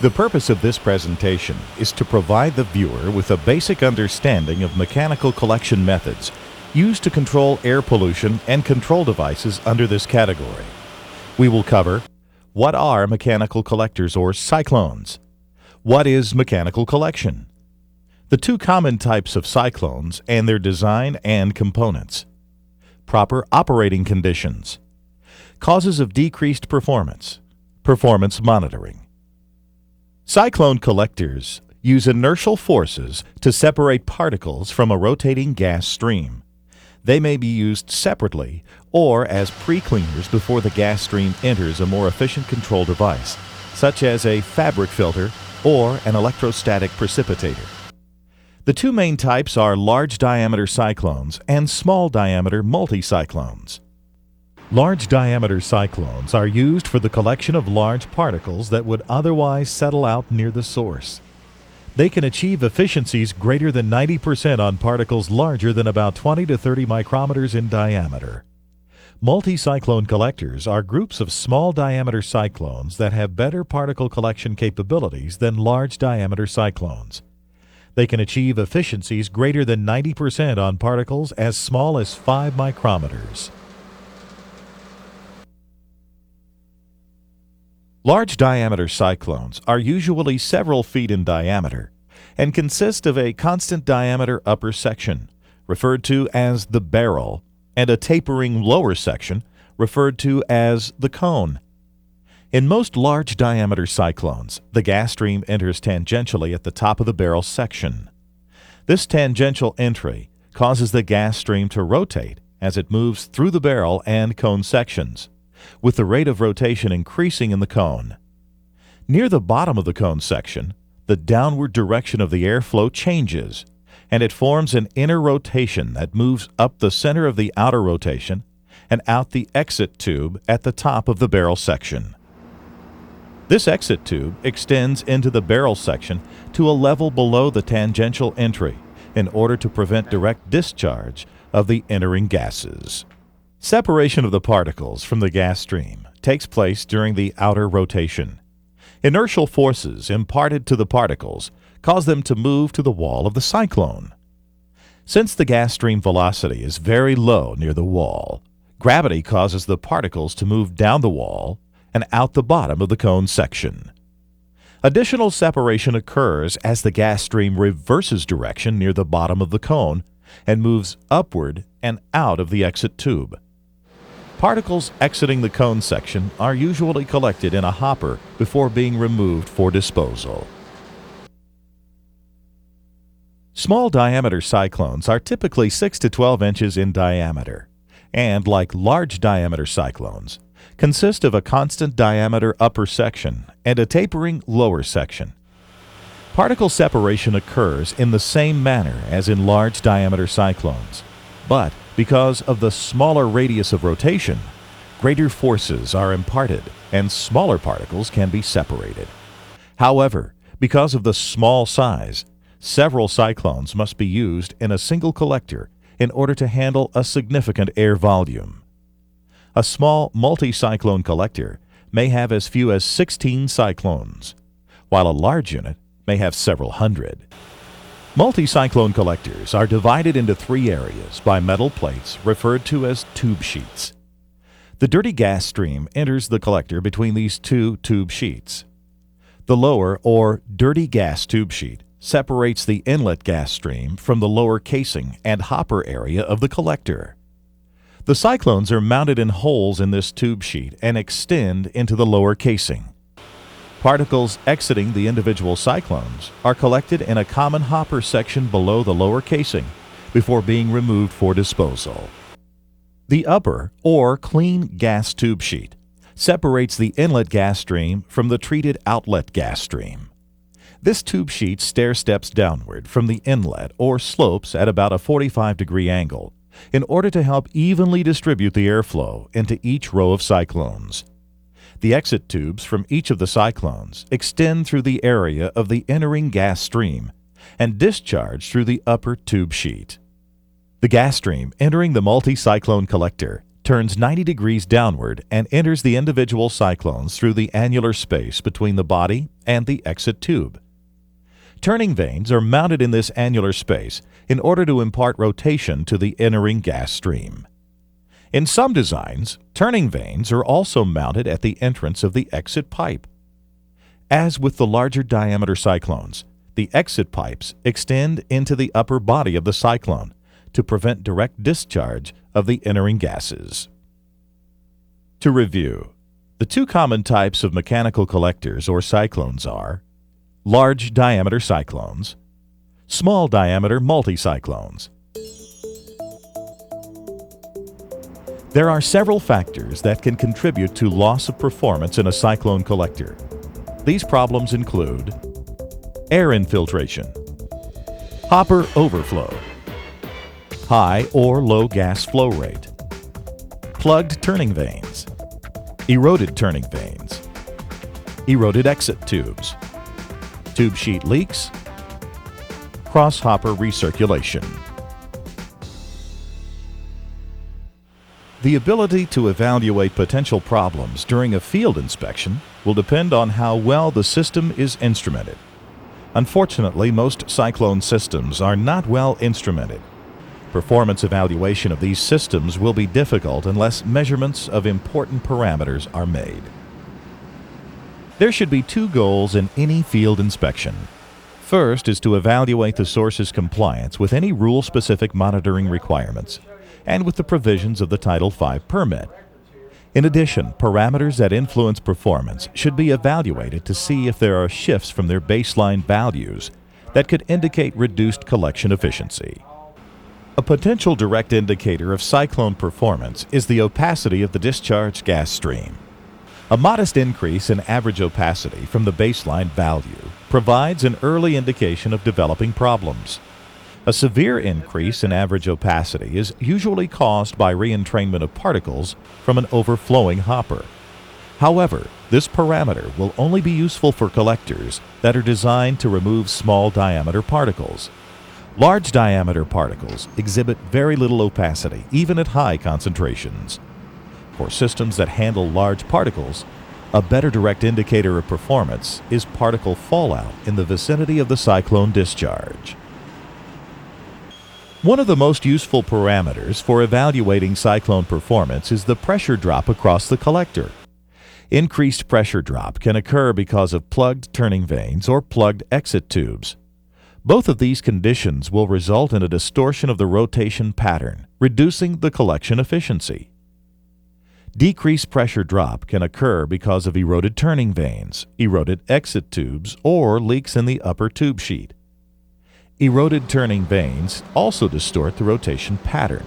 The purpose of this presentation is to provide the viewer with a basic understanding of mechanical collection methods used to control air pollution and control devices under this category. We will cover what are mechanical collectors or cyclones, what is mechanical collection, the two common types of cyclones and their design and components, proper operating conditions, causes of decreased performance, performance monitoring. Cyclone collectors use inertial forces to separate particles from a rotating gas stream. They may be used separately or as pre-cleaners before the gas stream enters a more efficient control device, such as a fabric filter or an electrostatic precipitator. The two main types are large diameter cyclones and small diameter multicyclones. Large diameter cyclones are used for the collection of large particles that would otherwise settle out near the source. They can achieve efficiencies greater than 90% on particles larger than about 20 to 30 micrometers in diameter. Multicyclone collectors are groups of small diameter cyclones that have better particle collection capabilities than large diameter cyclones. They can achieve efficiencies greater than 90% on particles as small as 5 micrometers. Large diameter cyclones are usually several feet in diameter and consist of a constant diameter upper section, referred to as the barrel, and a tapering lower section, referred to as the cone. In most large diameter cyclones, the gas stream enters tangentially at the top of the barrel section. This tangential entry causes the gas stream to rotate as it moves through the barrel and cone sections, with the rate of rotation increasing in the cone. Near the bottom of the cone section, the downward direction of the airflow changes, and it forms an inner rotation that moves up the center of the outer rotation and out the exit tube at the top of the barrel section. This exit tube extends into the barrel section to a level below the tangential entry in order to prevent direct discharge of the entering gases. Separation of the particles from the gas stream takes place during the outer rotation. Inertial forces imparted to the particles cause them to move to the wall of the cyclone. Since the gas stream velocity is very low near the wall, gravity causes the particles to move down the wall and out the bottom of the cone section. Additional separation occurs as the gas stream reverses direction near the bottom of the cone and moves upward and out of the exit tube. Particles exiting the cone section are usually collected in a hopper before being removed for disposal. Small diameter cyclones are typically 6 to 12 inches in diameter, and like large diameter cyclones, consist of a constant diameter upper section and a tapering lower section. Particle separation occurs in the same manner as in large diameter cyclones, but because of the smaller radius of rotation, greater forces are imparted and smaller particles can be separated. However, because of the small size, several cyclones must be used in a single collector in order to handle a significant air volume. A small multi-cyclone collector may have as few as 16 cyclones, while a large unit may have several hundred. Multi-cyclone collectors are divided into 3 areas by metal plates referred to as tube sheets. The dirty gas stream enters the collector between these 2 tube sheets. The lower, or dirty gas tube sheet, separates the inlet gas stream from the lower casing and hopper area of the collector. The cyclones are mounted in holes in this tube sheet and extend into the lower casing. Particles exiting the individual cyclones are collected in a common hopper section below the lower casing before being removed for disposal. The upper, or clean gas tube sheet, separates the inlet gas stream from the treated outlet gas stream. This tube sheet stair-steps downward from the inlet or slopes at about a 45-degree angle in order to help evenly distribute the airflow into each row of cyclones. The exit tubes from each of the cyclones extend through the area of the entering gas stream and discharge through the upper tube sheet. The gas stream entering the multi-cyclone collector turns 90 degrees downward and enters the individual cyclones through the annular space between the body and the exit tube. Turning vanes are mounted in this annular space in order to impart rotation to the entering gas stream. In some designs, turning vanes are also mounted at the entrance of the exit pipe. As with the larger diameter cyclones, the exit pipes extend into the upper body of the cyclone to prevent direct discharge of the entering gases. To review, the two common types of mechanical collectors or cyclones are large diameter cyclones, small diameter multicyclones. There are several factors that can contribute to loss of performance in a cyclone collector. These problems include air infiltration, hopper overflow, high or low gas flow rate, plugged turning vanes, eroded turning vanes, eroded exit tubes, tube sheet leaks, cross-hopper recirculation. The ability to evaluate potential problems during a field inspection will depend on how well the system is instrumented. Unfortunately, most cyclone systems are not well instrumented. Performance evaluation of these systems will be difficult unless measurements of important parameters are made. There should be two goals in any field inspection. First is to evaluate the source's compliance with any rule-specific monitoring requirements and with the provisions of the Title V permit. In addition, parameters that influence performance should be evaluated to see if there are shifts from their baseline values that could indicate reduced collection efficiency. A potential direct indicator of cyclone performance is the opacity of the discharge gas stream. A modest increase in average opacity from the baseline value provides an early indication of developing problems. A severe increase in average opacity is usually caused by reentrainment of particles from an overflowing hopper. However, this parameter will only be useful for collectors that are designed to remove small diameter particles. Large diameter particles exhibit very little opacity, even at high concentrations. For systems that handle large particles, a better direct indicator of performance is particle fallout in the vicinity of the cyclone discharge. One of the most useful parameters for evaluating cyclone performance is the pressure drop across the collector. Increased pressure drop can occur because of plugged turning vanes or plugged exit tubes. Both of these conditions will result in a distortion of the rotation pattern, reducing the collection efficiency. Decreased pressure drop can occur because of eroded turning vanes, eroded exit tubes, or leaks in the upper tube sheet. Eroded turning vanes also distort the rotation pattern,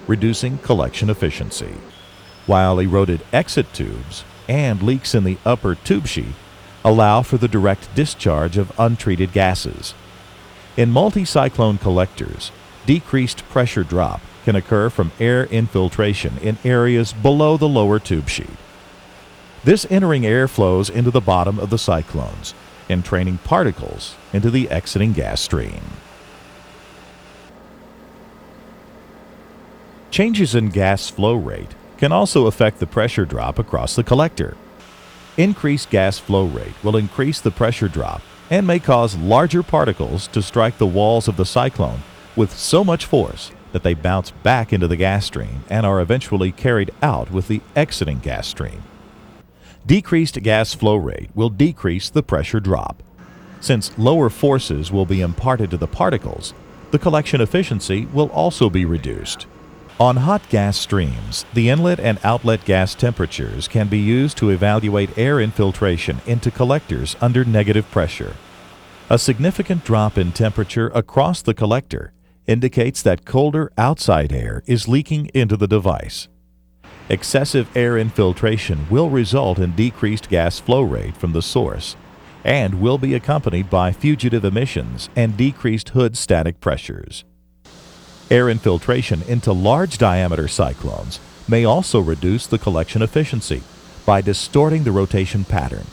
reducing collection efficiency, while eroded exit tubes and leaks in the upper tube sheet allow for the direct discharge of untreated gases. In multi-cyclone collectors, decreased pressure drop can occur from air infiltration in areas below the lower tube sheet. This entering air flows into the bottom of the cyclones, entraining particles into the exiting gas stream. Changes in gas flow rate can also affect the pressure drop across the collector. Increased gas flow rate will increase the pressure drop and may cause larger particles to strike the walls of the cyclone with so much force that they bounce back into the gas stream and are eventually carried out with the exiting gas stream. Decreased gas flow rate will decrease the pressure drop. Since lower forces will be imparted to the particles, the collection efficiency will also be reduced. On hot gas streams, the inlet and outlet gas temperatures can be used to evaluate air infiltration into collectors under negative pressure. A significant drop in temperature across the collector indicates that colder outside air is leaking into the device. Excessive air infiltration will result in decreased gas flow rate from the source and will be accompanied by fugitive emissions and decreased hood static pressures. Air infiltration into large diameter cyclones may also reduce the collection efficiency by distorting the rotation pattern,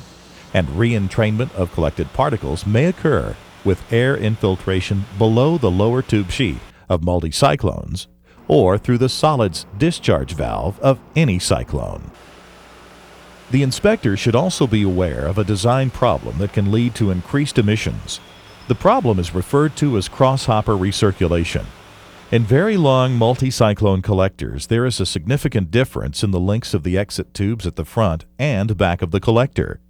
and reentrainment of collected particles may occur with air infiltration below the lower tube sheet of multi-cyclones or through the solids discharge valve of any cyclone. The inspector should also be aware of a design problem that can lead to increased emissions. The problem is referred to as crosshopper recirculation. In very long multi-cyclone collectors, there is a significant difference in the lengths of the exit tubes at the front and back of the collector.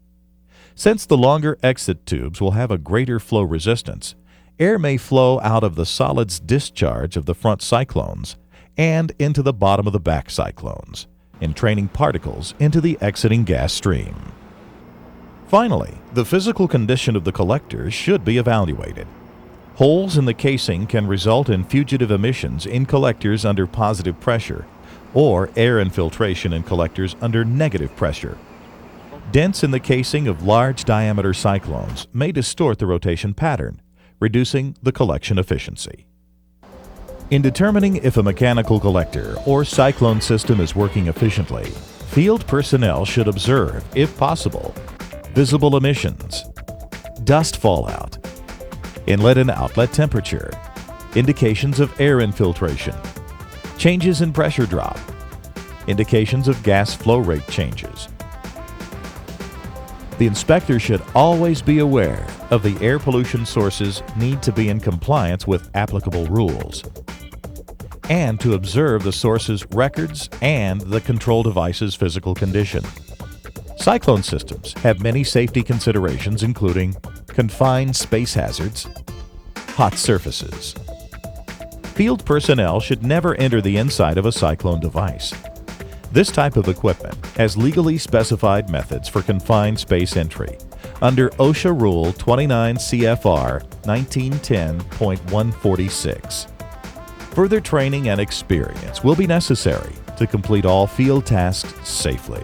Since the longer exit tubes will have a greater flow resistance, air may flow out of the solids discharge of the front cyclones and into the bottom of the back cyclones, entraining particles into the exiting gas stream. Finally, the physical condition of the collector should be evaluated. Holes in the casing can result in fugitive emissions in collectors under positive pressure or air infiltration in collectors under negative pressure. Dents in the casing of large diameter cyclones may distort the rotation pattern, reducing the collection efficiency. In determining if a mechanical collector or cyclone system is working efficiently, field personnel should observe, if possible, visible emissions, dust fallout, inlet and outlet temperature, indications of air infiltration, changes in pressure drop, indications of gas flow rate changes. The inspector should always be aware of the air pollution sources need to be in compliance with applicable rules, and to observe the source's records and the control device's physical condition. Cyclone systems have many safety considerations, including confined space hazards, hot surfaces. Field personnel should never enter the inside of a cyclone device. This type of equipment has legally specified methods for confined space entry under OSHA Rule 29 CFR 1910.146. Further training and experience will be necessary to complete all field tasks safely.